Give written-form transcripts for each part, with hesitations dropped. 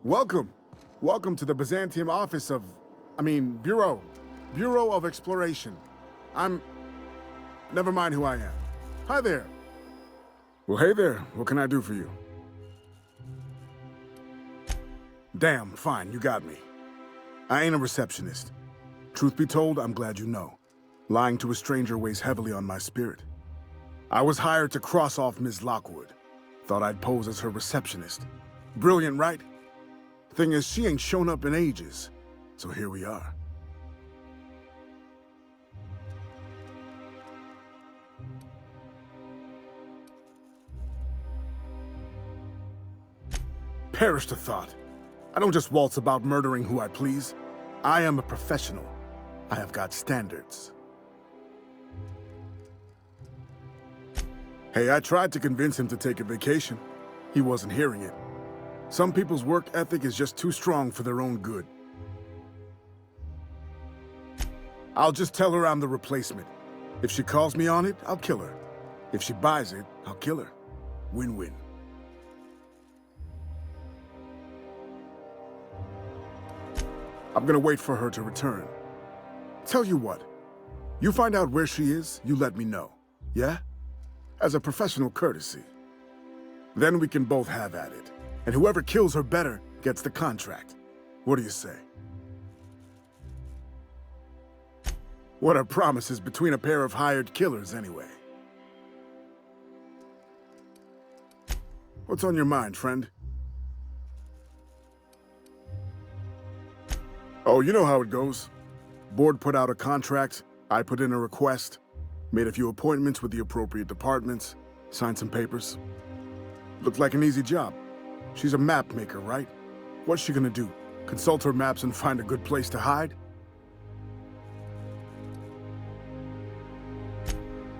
Welcome. Welcome to the Byzantium office of... Bureau. Bureau of Exploration. Never mind who I am. Hi there. Well, hey there. What can I do for you? Damn, fine, you got me. I ain't a receptionist. Truth be told, I'm glad you know. Lying to a stranger weighs heavily on my spirit. I was hired to cross off Ms. Lockwood. Thought I'd pose as her receptionist. Brilliant, right? Thing is, she ain't shown up in ages. So here we are. Perish the thought. I don't just waltz about murdering who I please. I am a professional. I have got standards. Hey, I tried to convince him to take a vacation. He wasn't hearing it. Some people's work ethic is just too strong for their own good. I'll just tell her I'm the replacement. If she calls me on it, I'll kill her. If she buys it, I'll kill her. Win-win. I'm gonna wait for her to return. Tell you what, you find out where she is, you let me know, yeah? As a professional courtesy. Then we can both have at it, and whoever kills her better gets the contract. What do you say? What are promises between a pair of hired killers, anyway? What's on your mind, friend? Oh, you know how it goes. Board put out a contract, I put in a request, made a few appointments with the appropriate departments, signed some papers. Looked like an easy job. She's a map maker, right? What's she gonna do? Consult her maps and find a good place to hide?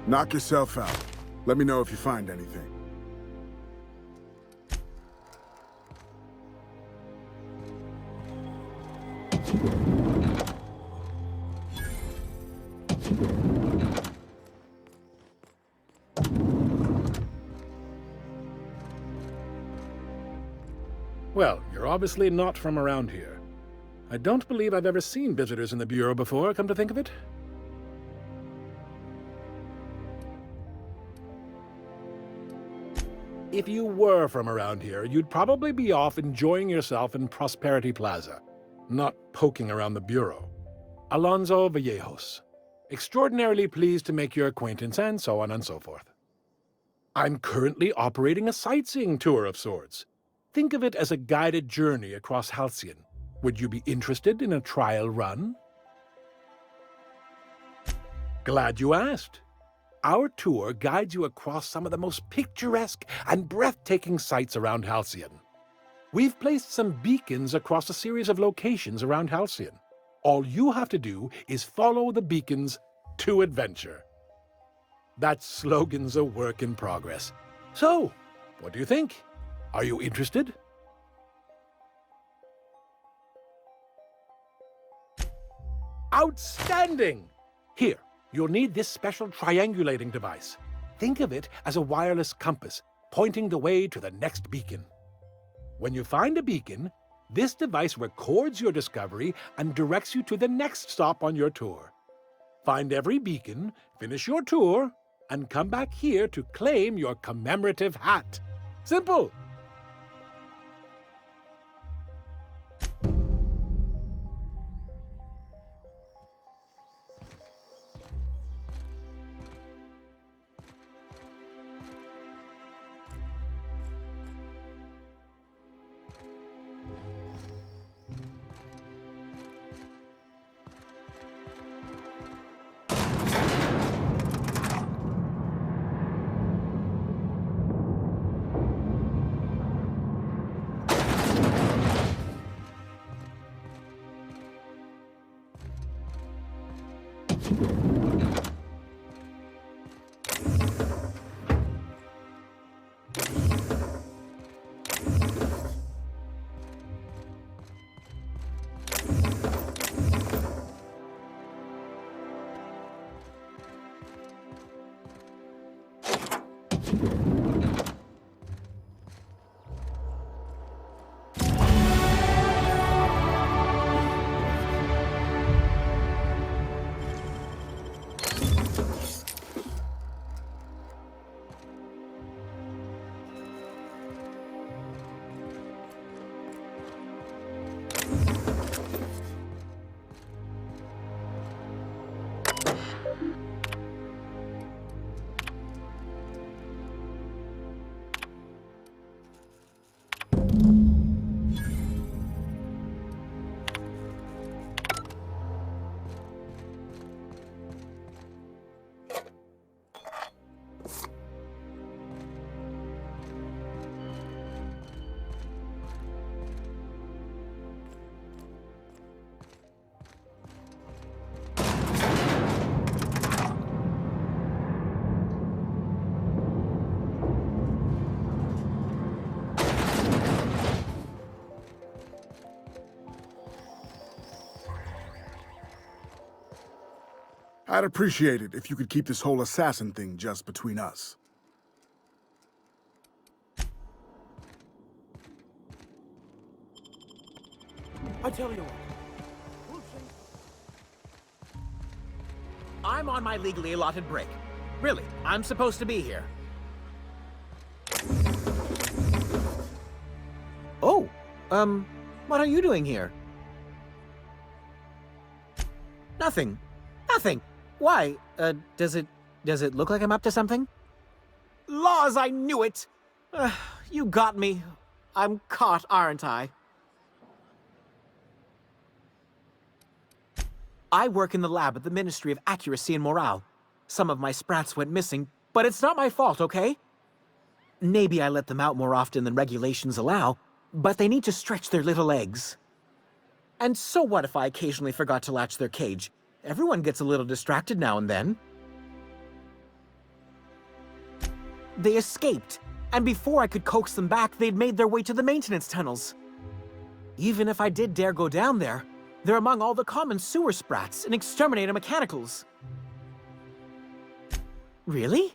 Knock yourself out. Let me know if you find anything. Well, you're obviously not from around here. I don't believe I've ever seen visitors in the Bureau before, come to think of it. If you were from around here, you'd probably be off enjoying yourself in Prosperity Plaza, not poking around the Bureau. Alonso Vallejos. Extraordinarily pleased to make your acquaintance, and so on and so forth. I'm currently operating a sightseeing tour of sorts. Think of it as a guided journey across Halcyon. Would you be interested in a trial run? Glad you asked. Our tour guides you across some of the most picturesque and breathtaking sights around Halcyon. We've placed some beacons across a series of locations around Halcyon. All you have to do is follow the beacons to adventure. That slogan's a work in progress. So, what do you think? Are you interested? Outstanding! Here, you'll need this special triangulating device. Think of it as a wireless compass, pointing the way to the next beacon. When you find a beacon, this device records your discovery and directs you to the next stop on your tour. Find every beacon, finish your tour, and come back here to claim your commemorative hat. Simple! I'd appreciate it if you could keep this whole assassin thing just between us. I tell you what. I'm on my legally allotted break. Really, I'm supposed to be here. Oh, what are you doing here? Nothing. Nothing. Why? Does it look like I'm up to something? Laws, I knew it! You got me. I'm caught, aren't I? I work in the lab at the Ministry of Accuracy and Morale. Some of my sprats went missing, but it's not my fault, okay? Maybe I let them out more often than regulations allow, but they need to stretch their little legs. And so what if I occasionally forgot to latch their cage? Everyone gets a little distracted now and then. They escaped, and before I could coax them back, they'd made their way to the maintenance tunnels. Even if I did dare go down there, they're among all the common sewer sprats and exterminator mechanicals. Really?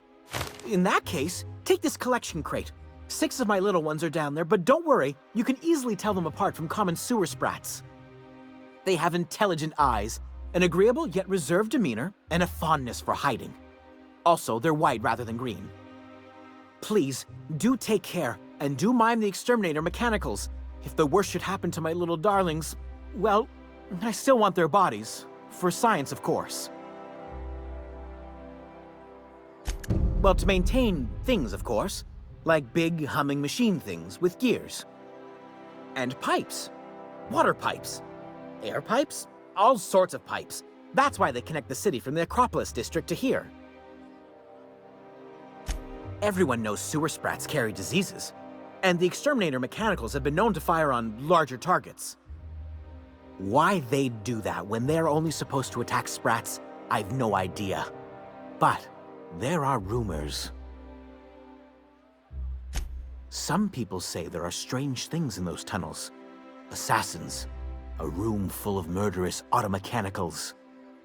In that case, take this collection crate. 6 of my little ones are down there, but don't worry, you can easily tell them apart from common sewer sprats. They have intelligent eyes, an agreeable yet reserved demeanor, and a fondness for hiding. Also, they're white rather than green. Please, do take care, and do mind the exterminator mechanicals. If the worst should happen to my little darlings, well, I still want their bodies. For science, of course. Well, to maintain things, of course. Like big, humming machine things with gears. And pipes. Water pipes. Air pipes. All sorts of pipes. That's why they connect the city from the Acropolis district to here. Everyone knows sewer sprats carry diseases. And the exterminator mechanicals have been known to fire on larger targets. Why they'd do that when they're only supposed to attack sprats, I've no idea. But there are rumors. Some people say there are strange things in those tunnels. Assassins, a room full of murderous automechanicals,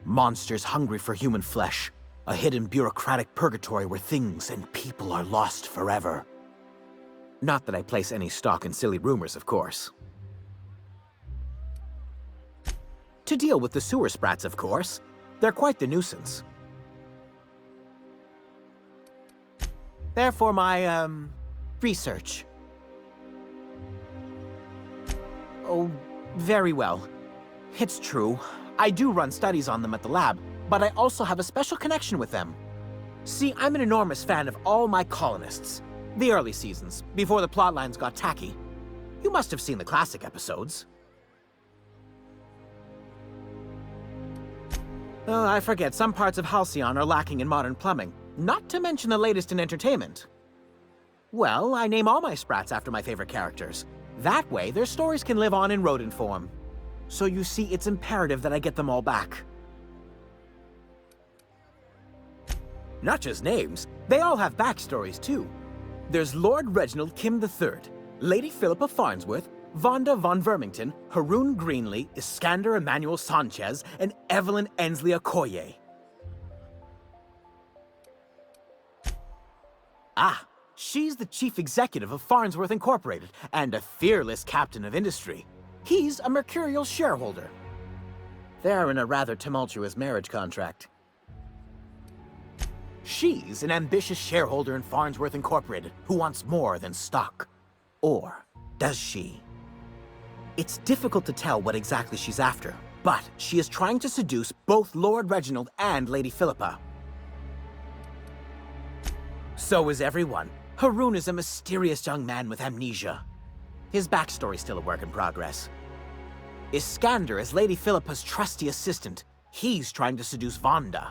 monsters hungry for human flesh, a hidden bureaucratic purgatory where things and people are lost forever. Not that I place any stock in silly rumors, of course. To deal with the sewer sprats, of course. They're quite the nuisance. Therefore, my, research. Oh, very well. It's true. I do run studies on them at the lab, but I also have a special connection with them. See, I'm an enormous fan of all my colonists. The early seasons, before the plotlines got tacky. You must have seen the classic episodes. Oh, I forget, some parts of Halcyon are lacking in modern plumbing, not to mention the latest in entertainment. Well, I name all my sprats after my favorite characters. That way, their stories can live on in rodent form. So you see, it's imperative that I get them all back. Not just names, they all have backstories too. There's Lord Reginald Kim III, Lady Philippa Farnsworth, Vonda von Vermington, Haroon Greenlee, Iskander Emmanuel Sanchez, and Evelyn Ensley Okoye. Ah, she's the chief executive of Farnsworth Incorporated and a fearless captain of industry. He's a mercurial shareholder. They're in a rather tumultuous marriage contract. She's an ambitious shareholder in Farnsworth Incorporated who wants more than stock. Or does she? It's difficult to tell what exactly she's after, but she is trying to seduce both Lord Reginald and Lady Philippa. So is everyone. Haroon is a mysterious young man with amnesia. His backstory's still a work in progress. Iskander is Lady Philippa's trusty assistant. He's trying to seduce Vonda.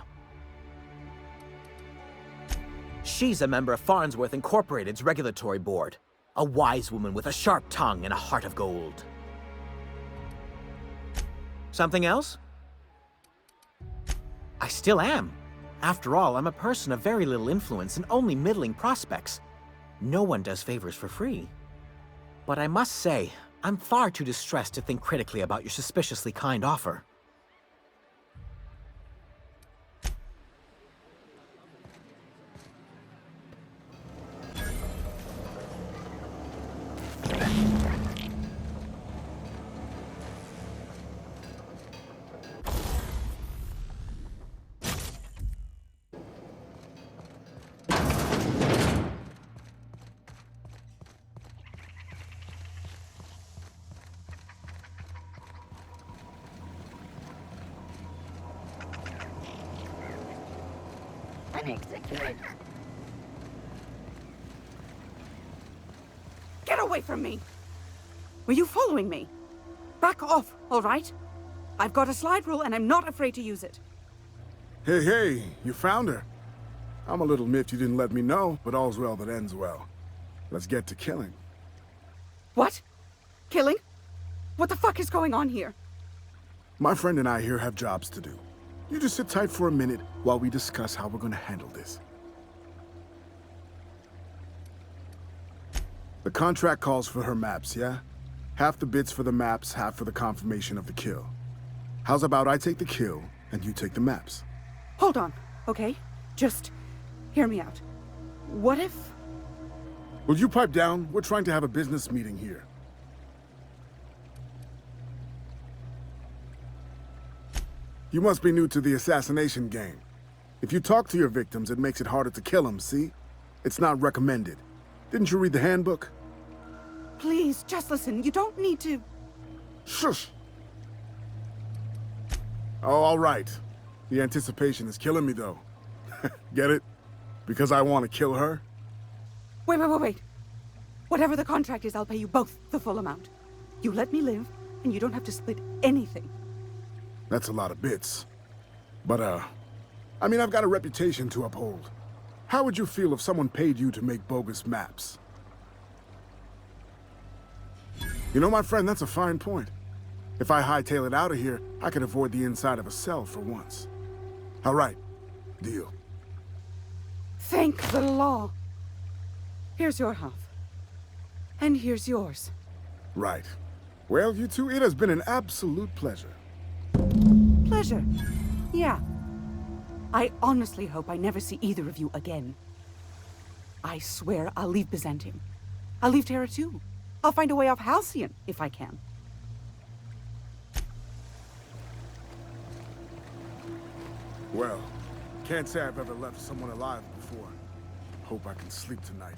She's a member of Farnsworth Incorporated's regulatory board. A wise woman with a sharp tongue and a heart of gold. Something else? I still am. After all, I'm a person of very little influence and only middling prospects. No one does favors for free. But I must say, I'm far too distressed to think critically about your suspiciously kind offer. Scanning security. Get away from me! Were you following me? Back off, all right? I've got a slide rule and I'm not afraid to use it. Hey, you found her. I'm a little miffed you didn't let me know, but all's well that ends well. Let's get to killing. What? Killing? What the fuck is going on here? My friend and I here have jobs to do. You just sit tight for a minute while we discuss how we're gonna handle this. The contract calls for her maps, yeah? Half the bits for the maps, half for the confirmation of the kill. How's about I take the kill, and you take the maps? Hold on, okay? Just hear me out. What if... Will you pipe down? We're trying to have a business meeting here. You must be new to the assassination game. If you talk to your victims, it makes it harder to kill them, see? It's not recommended. Didn't you read the handbook? Please, just listen. You don't need to... Shush! Oh, all right. The anticipation is killing me, though. Get it? Because I want to kill her? Wait. Whatever the contract is, I'll pay you both the full amount. You let me live, and you don't have to split anything. That's a lot of bits. But, I mean, I've got a reputation to uphold. How would you feel if someone paid you to make bogus maps? You know, my friend, that's a fine point. If I hightail it out of here, I can avoid the inside of a cell for once. All right. Deal. Thank the law. Here's your half. And here's yours. Right. Well, you two, it has been an absolute pleasure. Pleasure. Yeah. I honestly hope I never see either of you again. I swear I'll leave Byzantium. I'll leave Terra too. I'll find a way off Halcyon if I can. Well, can't say I've ever left someone alive before. Hope I can sleep tonight.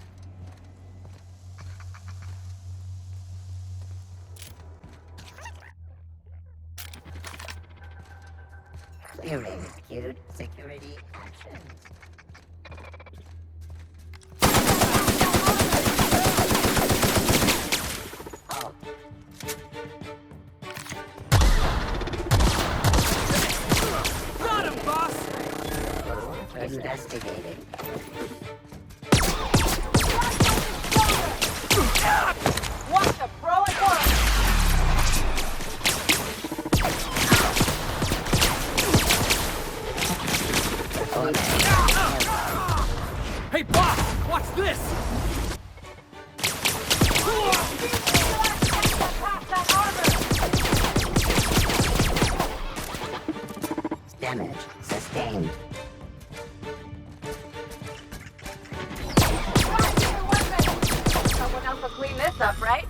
Clearing queued security actions. Got him, boss! Investigating. Watch the pro at work! Hey, boss! Watch this! Damage sustained. Someone else will clean this up, right?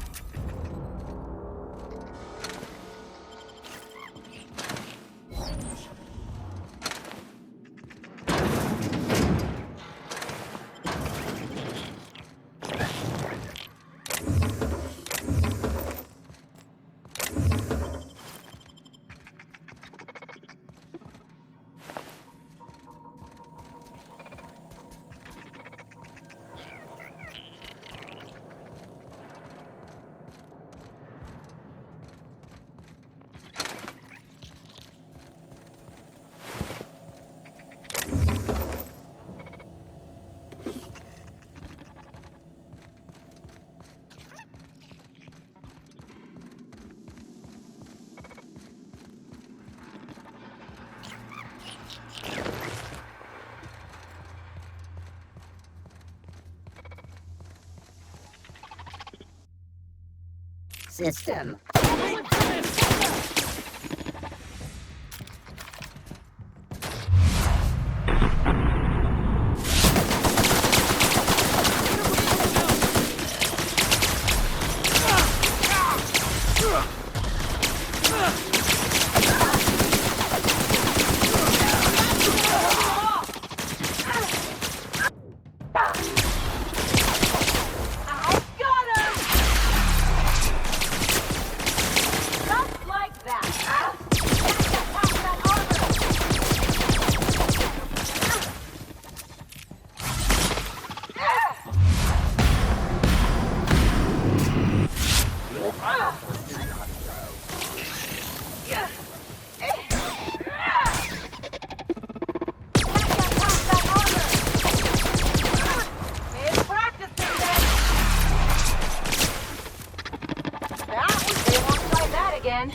System. again.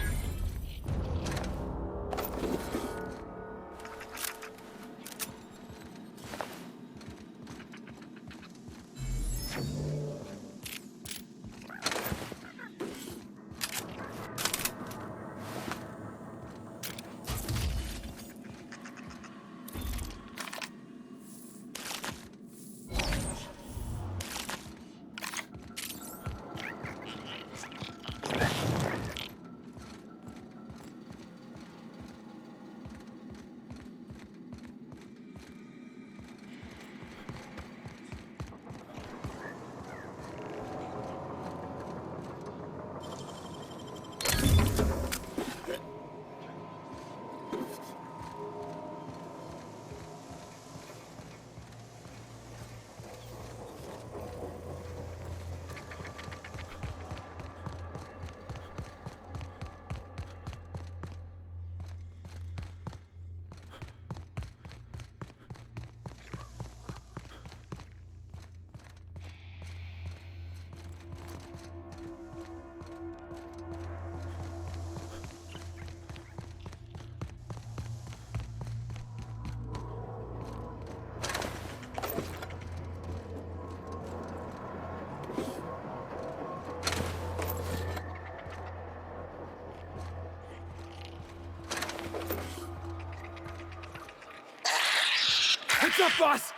What's up, boss?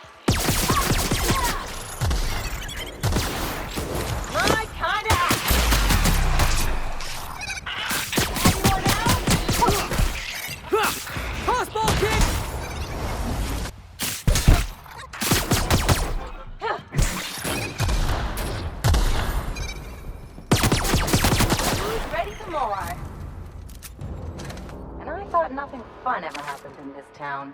My kind of act. Toss ball, kid! Who's ready for more? And I thought nothing fun ever happened in this town.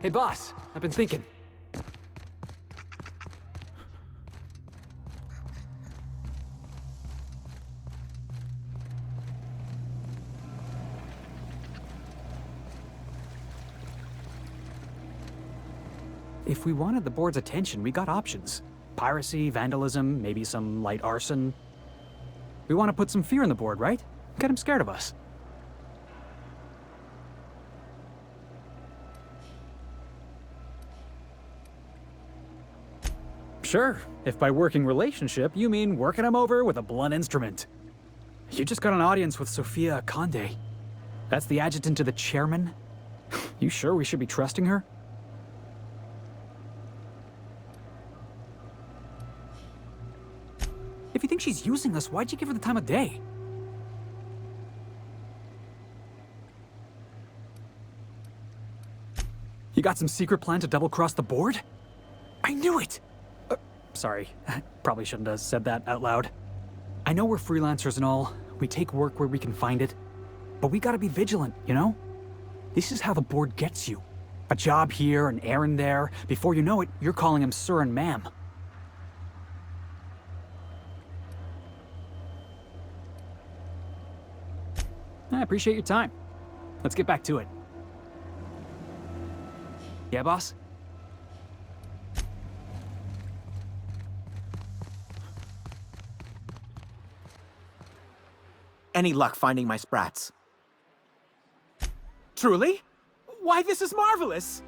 Hey, boss, I've been thinking. If we wanted the board's attention, we got options. Piracy, vandalism, maybe some light arson. We want to put some fear in the board, right? Get him scared of us. Sure, if by working relationship you mean working him over with a blunt instrument. You just got an audience with Sophia Conde. That's the adjutant to the chairman? You sure we should be trusting her? If you think she's using us, why'd you give her the time of day? You got some secret plan to double-cross the board? I knew it! Sorry, probably shouldn't have said that out loud. I know we're freelancers and all. We take work where we can find it. But we gotta be vigilant, you know? This is how the board gets you. A job here, an errand there. Before you know it, you're calling him sir and ma'am. I appreciate your time. Let's get back to it. Yeah, boss? Any luck finding my sprats? Truly? Why, this is marvelous!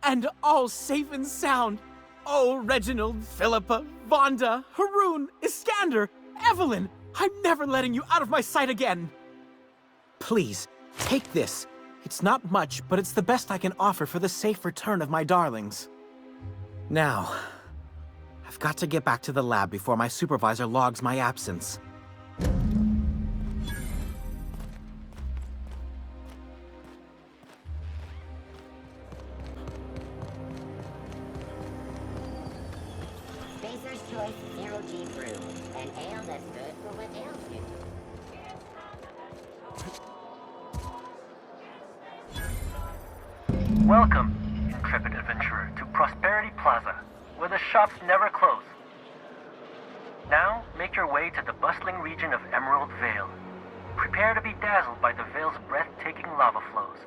And all safe and sound. Oh, Reginald, Philippa, Vonda, Haroon, Iskander, Evelyn, I'm never letting you out of my sight again. Please, take this. It's not much, but it's the best I can offer for the safe return of my darlings. Now, I've got to get back to the lab before my supervisor logs my absence. Baser's Choice Zero G Brew. An ale that's good for what ails you. Welcome, intrepid adventurer, to Prosperity Plaza, where the shops never close. Now, make your way to the bustling region of Emerald Vale. Prepare to be dazzled by the Vale's breathtaking lava flows,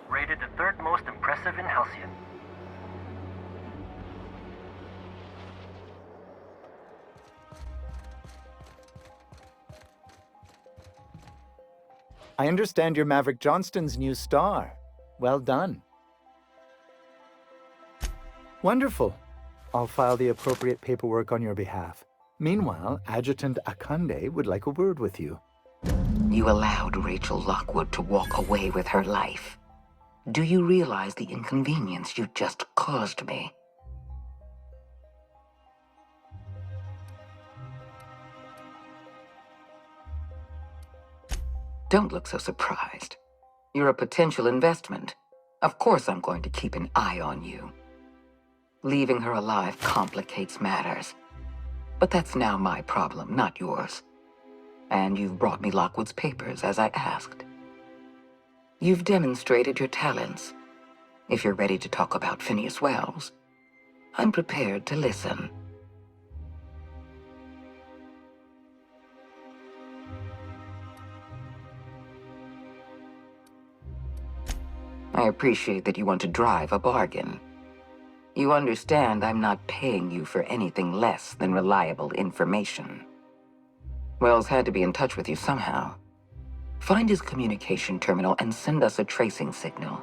rated the third most impressive in Halcyon. I understand you're Maverick Johnston's new star. Well done. Wonderful. I'll file the appropriate paperwork on your behalf. Meanwhile, Adjutant Akande would like a word with you. You allowed Rachel Lockwood to walk away with her life. Do you realize the inconvenience you just caused me? Don't look so surprised. You're a potential investment. Of course I'm going to keep an eye on you. Leaving her alive complicates matters. But that's now my problem, not yours. And you've brought me Lockwood's papers, as I asked. You've demonstrated your talents. If you're ready to talk about Phineas Wells, I'm prepared to listen. I appreciate that you want to drive a bargain. You understand I'm not paying you for anything less than reliable information. Wells had to be in touch with you somehow. Find his communication terminal and send us a tracing signal.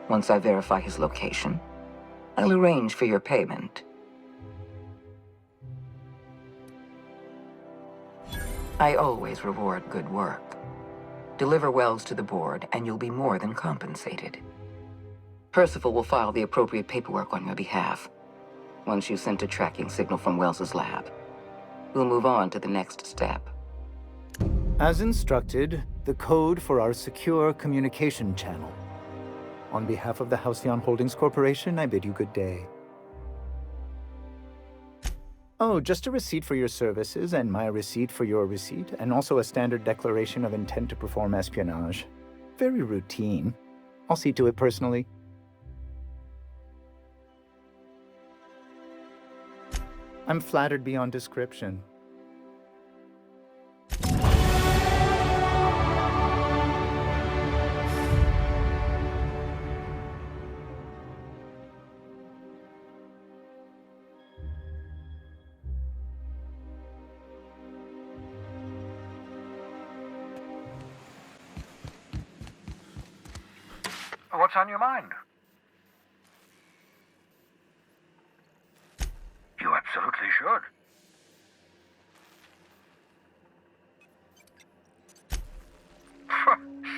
Once I verify his location, I'll arrange for your payment. I always reward good work. Deliver Wells to the board, and you'll be more than compensated. Percival will file the appropriate paperwork on your behalf. Once you've sent a tracking signal from Wells's lab, we'll move on to the next step. As instructed, the code for our secure communication channel. On behalf of the Halcyon Holdings Corporation, I bid you good day. Oh, just a receipt for your services and my receipt for your receipt, and also a standard declaration of intent to perform espionage. Very routine. I'll see to it personally. I'm flattered beyond description. What's on your mind? You absolutely should.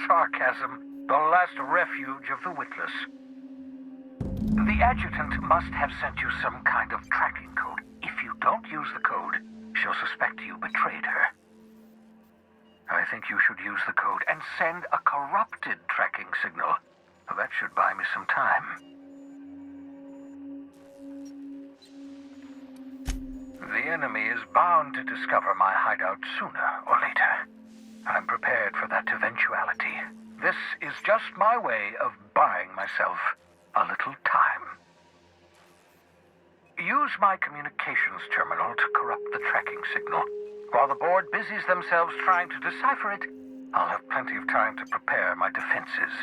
Sarcasm, the last refuge of the witless. The Adjutant must have sent you some kind of tracking code. If you don't use the code, she'll suspect you betrayed her. I think you should use the code and send a corrupted tracking signal. That should buy me some time. The enemy is bound to discover my hideout sooner or later. I'm prepared for that eventuality. This is just my way of buying myself a little time. Use my communications terminal to corrupt the tracking signal. While the board busies themselves trying to decipher it, I'll have plenty of time to prepare my defenses.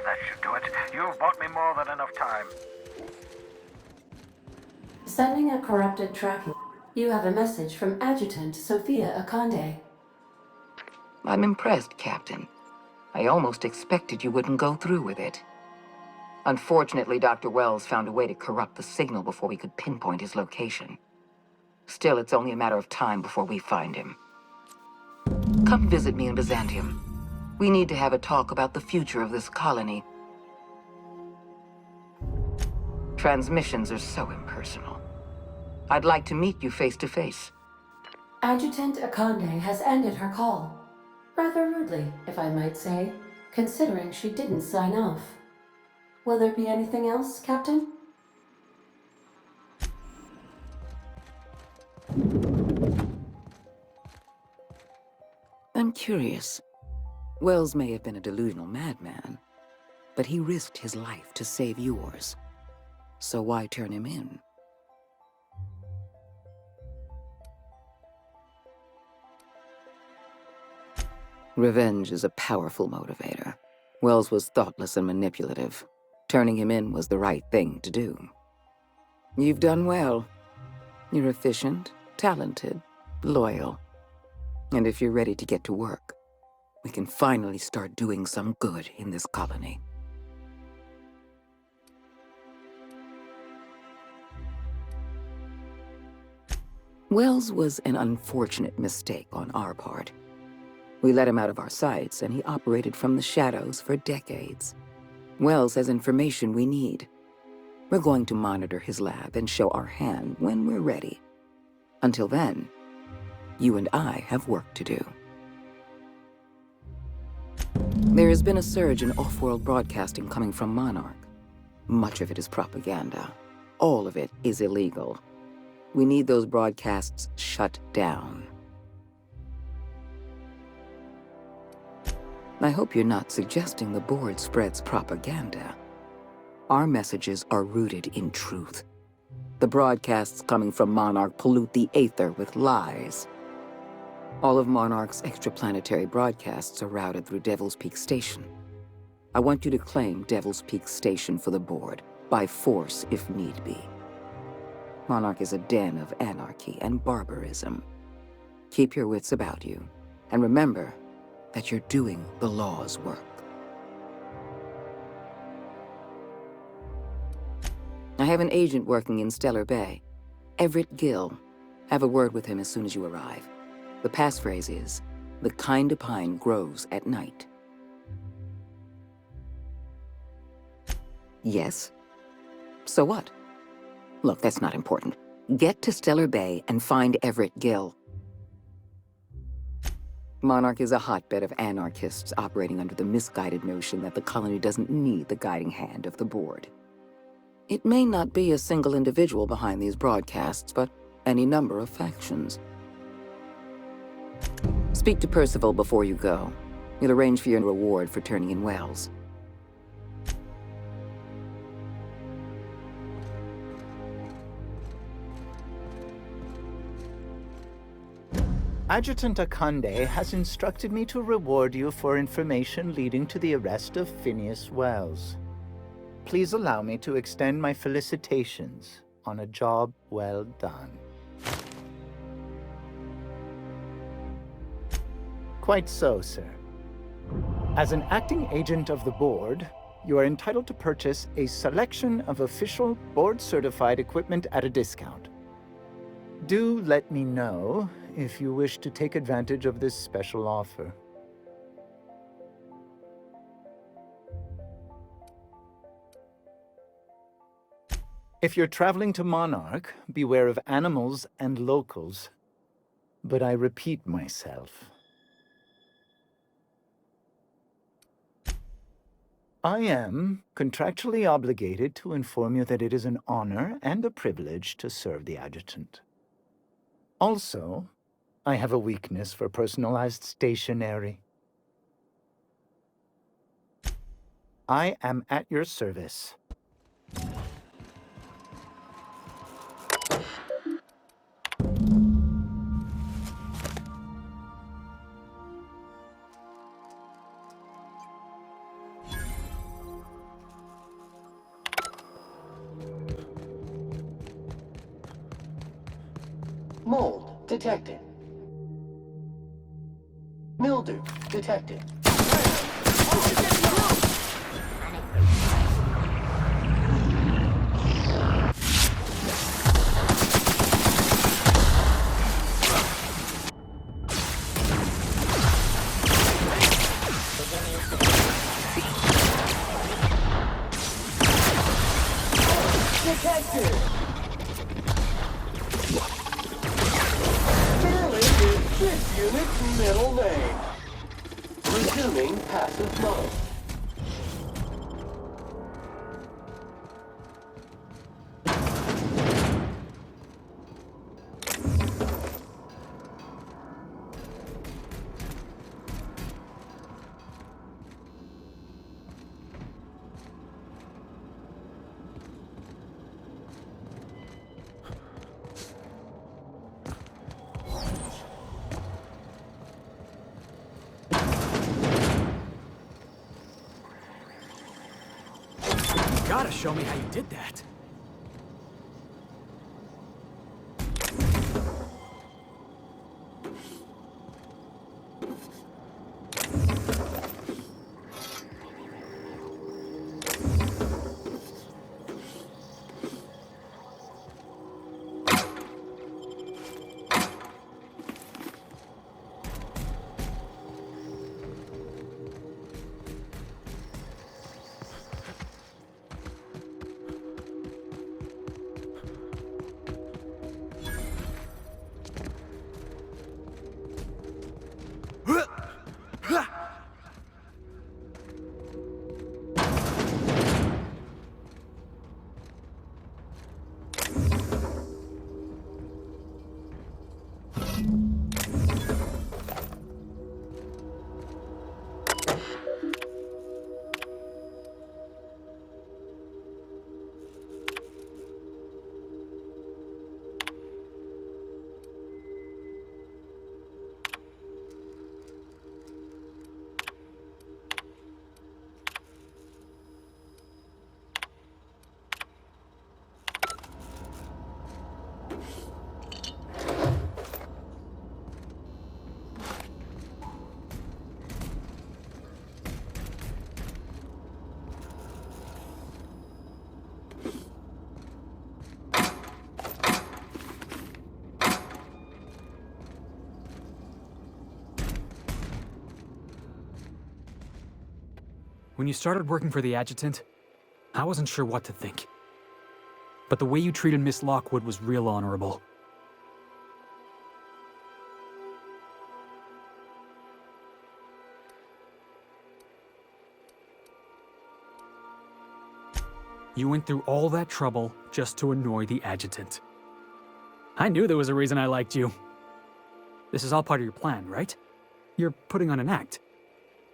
That should do it. You've bought me more than enough time. Sending a corrupted tracking. You have a message from Adjutant Sophia Akande. I'm impressed, Captain. I almost expected you wouldn't go through with it. Unfortunately, Dr. Wells found a way to corrupt the signal before we could pinpoint his location. Still, it's only a matter of time before we find him. Come visit me in Byzantium. We need to have a talk about the future of this colony. Transmissions are so impersonal. I'd like to meet you face to face. Adjutant Akande has ended her call. Rather rudely, if I might say, considering she didn't sign off. Will there be anything else, Captain? I'm curious. Wells may have been a delusional madman, but he risked his life to save yours. So why turn him in? Revenge is a powerful motivator. Wells was thoughtless and manipulative. Turning him in was the right thing to do. You've done well. You're efficient, talented, loyal. And if you're ready to get to work, we can finally start doing some good in this colony. Wells was an unfortunate mistake on our part. We let him out of our sights, and he operated from the shadows for decades. Wells has information we need. We're going to monitor his lab and show our hand when we're ready. Until then, you and I have work to do. There has been a surge in off-world broadcasting coming from Monarch. Much of it is propaganda. All of it is illegal. We need those broadcasts shut down. I hope you're not suggesting the board spreads propaganda. Our messages are rooted in truth. The broadcasts coming from Monarch pollute the aether with lies. All of Monarch's extraplanetary broadcasts are routed through Devil's Peak Station. I want you to claim Devil's Peak Station for the board, by force if need be. Monarch is a den of anarchy and barbarism. Keep your wits about you, and remember that you're doing the law's work. I have an agent working in Stellar Bay. Everett Gill. Have a word with him as soon as you arrive. The passphrase is, "The kind of pine grows at night." Yes? So what? Look, that's not important. Get to Stellar Bay and find Everett Gill. Monarch is a hotbed of anarchists operating under the misguided notion that the colony doesn't need the guiding hand of the board. It may not be a single individual behind these broadcasts, but any number of factions. Speak to Percival before you go. He'll arrange for your reward for turning in Wells. Adjutant Akande has instructed me to reward you for information leading to the arrest of Phineas Wells. Please allow me to extend my felicitations on a job well done. Quite so, sir. As an acting agent of the board, you are entitled to purchase a selection of official board-certified equipment at a discount. Do let me know if you wish to take advantage of this special offer. If you're traveling to Monarch, beware of animals and locals. But I repeat myself. I am contractually obligated to inform you that it is an honor and a privilege to serve the Adjutant. Also, I have a weakness for personalized stationery. I am at your service. Mold detected. Mildew detected. Detected! Sterling is this unit's middle name. Resuming passive mode. Gotta show me how you did that. When you started working for the Adjutant, I wasn't sure what to think. But the way you treated Miss Lockwood was real honorable. You went through all that trouble just to annoy the Adjutant. I knew there was a reason I liked you. This is all part of your plan, right? You're putting on an act.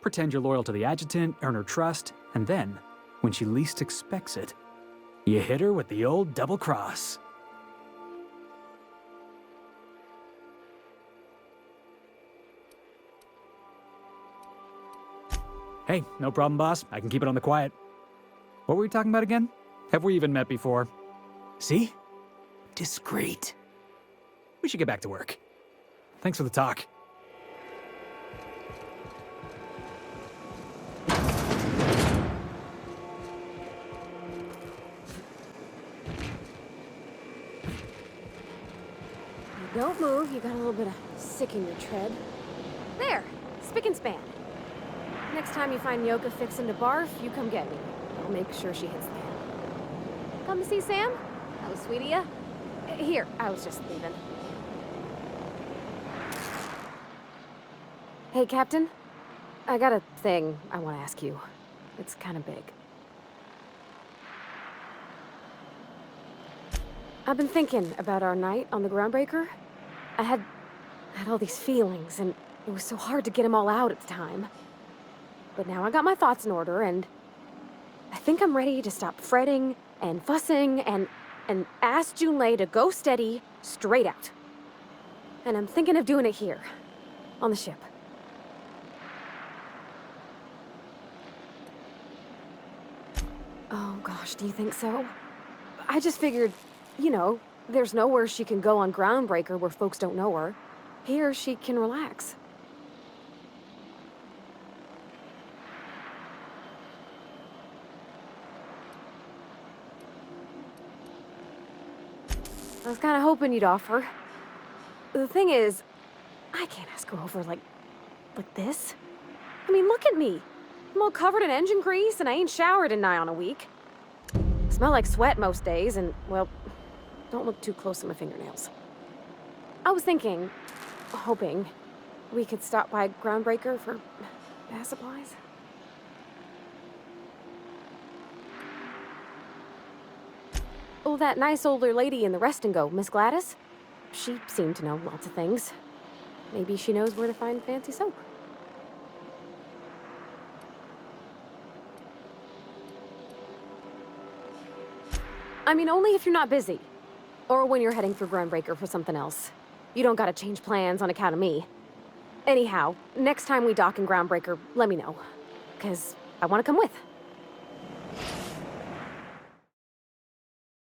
Pretend you're loyal to the Adjutant, earn her trust, and then, when she least expects it, you hit her with the old double cross. Hey, no problem, boss. I can keep it on the quiet. What were we talking about again? Have we even met before? See? Discreet. We should get back to work. Thanks for the talk. Don't move, you got a little bit of sick in your tread. There, spick and span. Next time you find Yoka fixing to barf, you come get me. I'll make sure she hits the head. Come to see Sam? That was sweet of ya. Here, I was just leaving. Hey, Captain. I got a thing I want to ask you. It's kind of big. I've been thinking about our night on the Groundbreaker. I had all these feelings, and it was so hard to get them all out at the time. But now I got my thoughts in order, and I think I'm ready to stop fretting and fussing and ask Junlei to go steady, straight out. And I'm thinking of doing it here, on the ship. Oh gosh, do you think so? I just figured, you know, there's nowhere she can go on Groundbreaker where folks don't know her. Here, she can relax. I was kind of hoping you'd offer. The thing is, I can't ask her over like this. I mean, look at me. I'm all covered in engine grease and I ain't showered in nigh on a week. Smell like sweat most days and, well, don't look too close at my fingernails. I was thinking, hoping, we could stop by Groundbreaker for bath supplies. Oh, that nice older lady in the rest and go, Miss Gladys? She seemed to know lots of things. Maybe she knows where to find fancy soap. I mean, only if you're not busy. Or when you're heading for Groundbreaker for something else. You don't gotta change plans on account of me. Anyhow, next time we dock in Groundbreaker, let me know. 'Cause I wanna come with.